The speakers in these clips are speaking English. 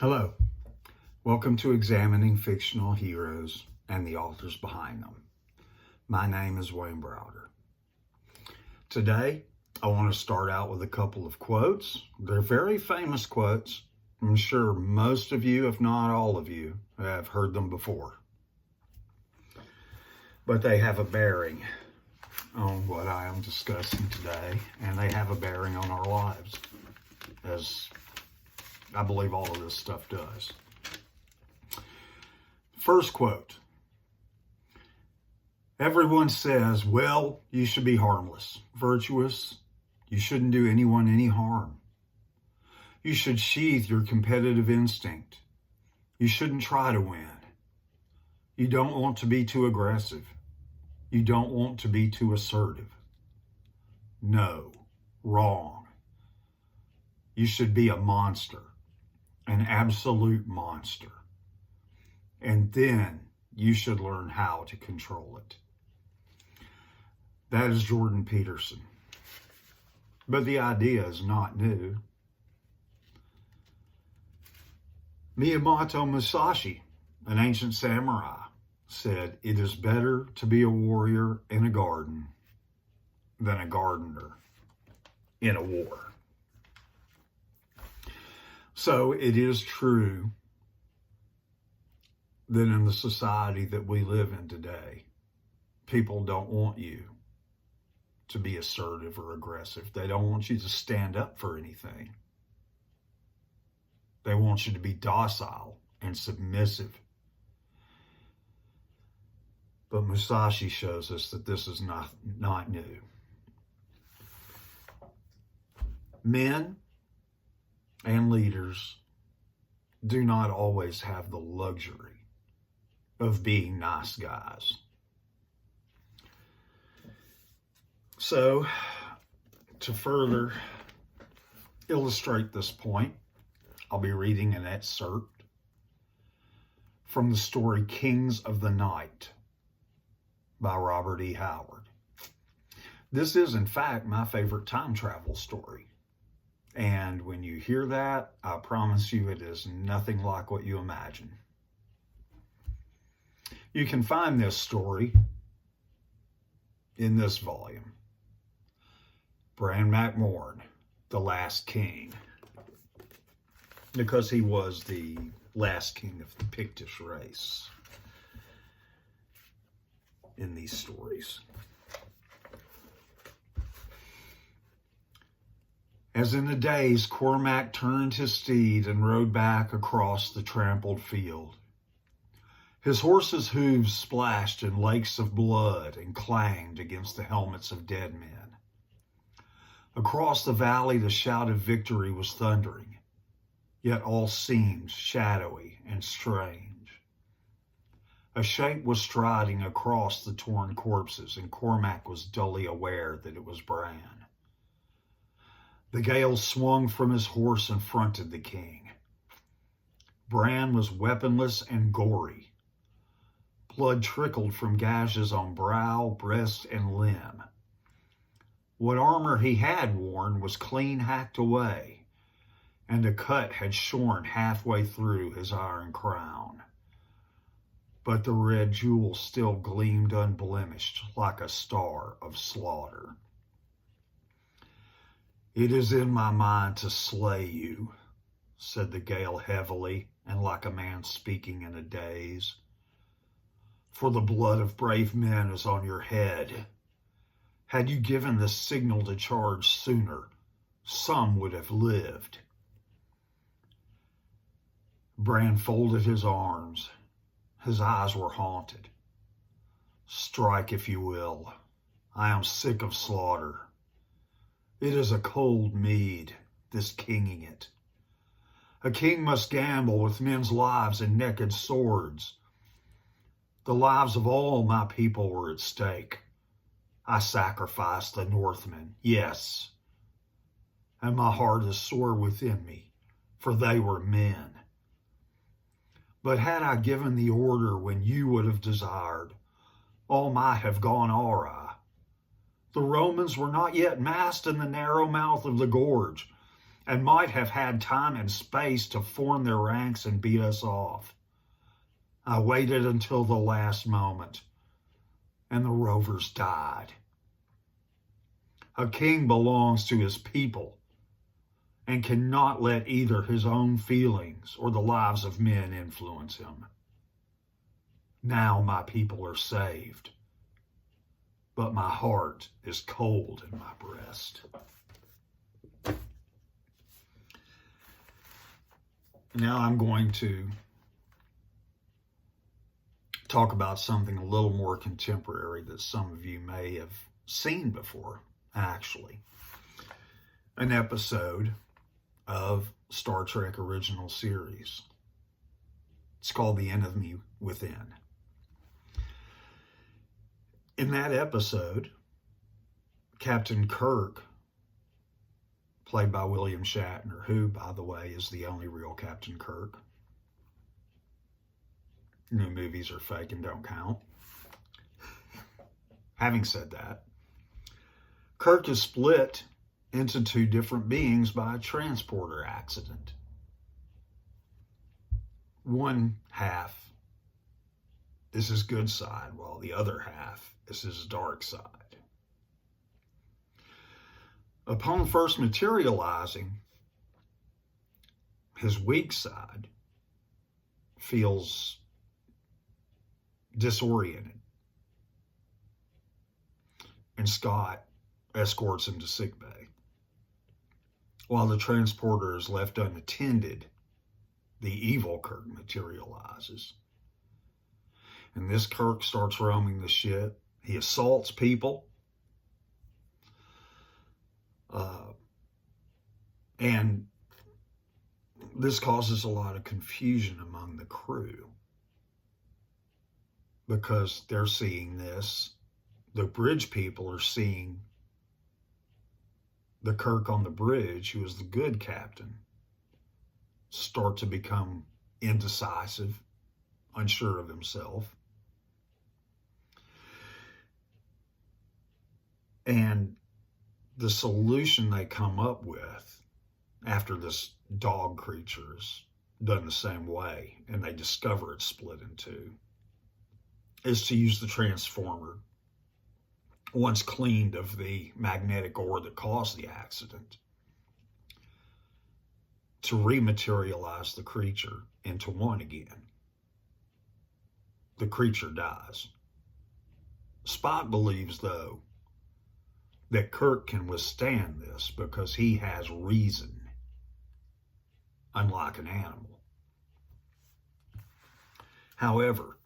Hello, welcome to Examining Fictional Heroes and the Authors Behind Them. My name is Wayne Browder. Today, I want to start out with a couple of quotes. They're very famous quotes. I'm sure most of you, if not all of you, have heard them before. But they have a bearing on what I am discussing today, and they have a bearing on our lives, as I believe all of this stuff does. First quote. Everyone says, well, you should be harmless, virtuous. You shouldn't do anyone any harm. You should sheath your competitive instinct. You shouldn't try to win. You don't want to be too aggressive. You don't want to be too assertive. No, wrong. You should be a monster, an absolute monster. And then you should learn how to control it. That is Jordan Peterson. But the idea is not new. Miyamoto Musashi, an ancient samurai, said, it is better to be a warrior in a garden than a gardener in a war. So it is true that in the society that we live in today, people don't want you to be assertive or aggressive. They don't want you to stand up for anything. They want you to be docile and submissive. But Musashi shows us that this is not new. Men and leaders do not always have the luxury of being nice guys. So, to further illustrate this point, I'll be reading an excerpt from the story Kings of the Night by Robert E. Howard. This is, in fact, my favorite time travel story. And when you hear that, I promise you it is nothing like what you imagine. You can find this story in this volume. Bran Mak Morn, The Last King, because he was the last king of the Pictish race in these stories. As in the days, Cormac turned his steed and rode back across the trampled field. His horse's hooves splashed in lakes of blood and clanged against the helmets of dead men. Across the valley, the shout of victory was thundering, yet all seemed shadowy and strange. A shape was striding across the torn corpses, and Cormac was dully aware that it was Bran. The Gael swung from his horse and fronted the king. Bran was weaponless and gory. Blood trickled from gashes on brow, breast, and limb. What armor he had worn was clean hacked away, and a cut had shorn halfway through his iron crown. But the red jewel still gleamed unblemished like a star of slaughter. It is in my mind to slay you, said the Gael heavily and like a man speaking in a daze. For the blood of brave men is on your head. Had you given the signal to charge sooner, some would have lived. Bran folded his arms. His eyes were haunted. Strike if you will. I am sick of slaughter. It is a cold mead, this kinging it. A king must gamble with men's lives and naked swords. The lives of all my people were at stake. I sacrificed the Northmen, yes. And my heart is sore within me, for they were men. But had I given the order when you would have desired, all might have gone awry. The Romans were not yet massed in the narrow mouth of the gorge, and might have had time and space to form their ranks and beat us off. I waited until the last moment, and the rovers died. A king belongs to his people and cannot let either his own feelings or the lives of men influence him. Now my people are saved, but my heart is cold in my breast. Now I'm going to talk about something a little more contemporary that some of you may have seen before, actually. An episode of Star Trek original series. It's called The Enemy Within. In that episode, Captain Kirk, played by William Shatner, who, by the way, is the only real Captain Kirk. New movies are fake and don't count. Having said that, Kirk is split into two different beings by a transporter accident. One half is his good side, while the other half is his dark side. Upon first materializing, his weak side feels disoriented, and Scott escorts him to sickbay. While the transporter is left unattended, the evil Kirk materializes. And this Kirk starts roaming the ship. He assaults people. And this causes a lot of confusion among the crew, because they're seeing this. The bridge people are seeing the Kirk on the bridge, who is the good captain, start to become indecisive, unsure of himself. And the solution they come up with after this dog creature is done the same way, and they discover it's split in two, is to use the transformer, once cleaned of the magnetic ore that caused the accident, to rematerialize the creature into one again. The creature dies. Spock believes, though, that Kirk can withstand this because he has reason, unlike an animal. However,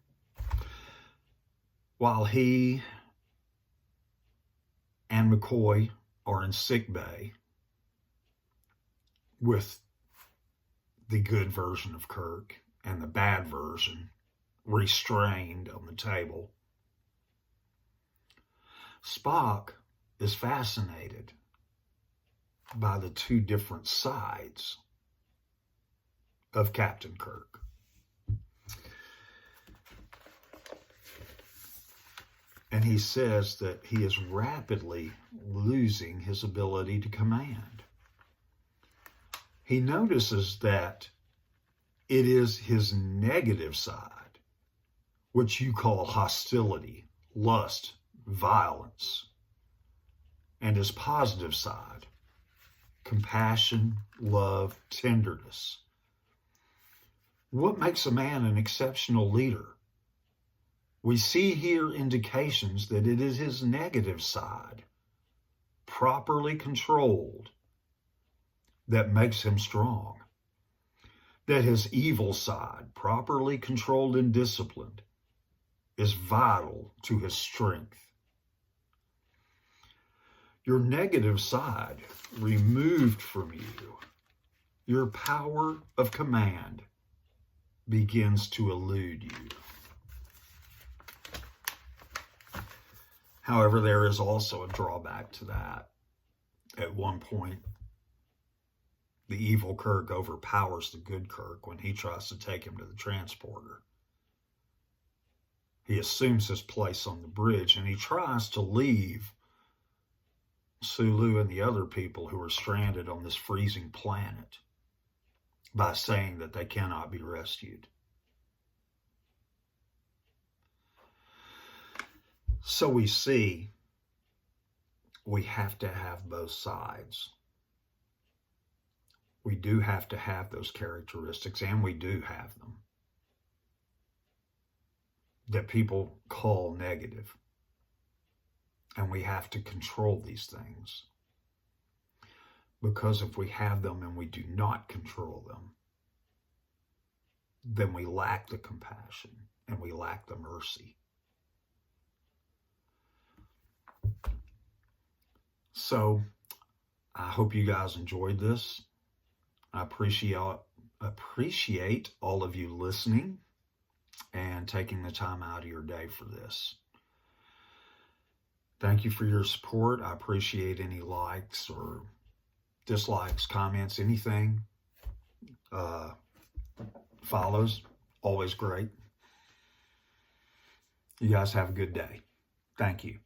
while he and McCoy are in sickbay with the good version of Kirk and the bad version restrained on the table, Spock is fascinated by the two different sides of Captain Kirk. And he says that he is rapidly losing his ability to command. He notices that it is his negative side, which you call hostility, lust, violence, and his positive side, compassion, love, tenderness. What makes a man an exceptional leader? We see here indications that it is his negative side, properly controlled, that makes him strong. That his evil side, properly controlled and disciplined, is vital to his strength. Your negative side removed from you, your power of command begins to elude you. However, there is also a drawback to that. At one point, the evil Kirk overpowers the good Kirk when he tries to take him to the transporter. He assumes his place on the bridge, and he tries to leave Sulu and the other people who are stranded on this freezing planet by saying that they cannot be rescued. So we see we have to have both sides. We do have to have those characteristics, and we do have them, that people call negative. And we have to control these things. Because if we have them and we do not control them, then we lack the compassion and we lack the mercy. So I hope you guys enjoyed this. I appreciate all of you listening and taking the time out of your day for this. Thank you for your support. I appreciate any likes or dislikes, comments, anything. Follows, always great. You guys have a good day. Thank you.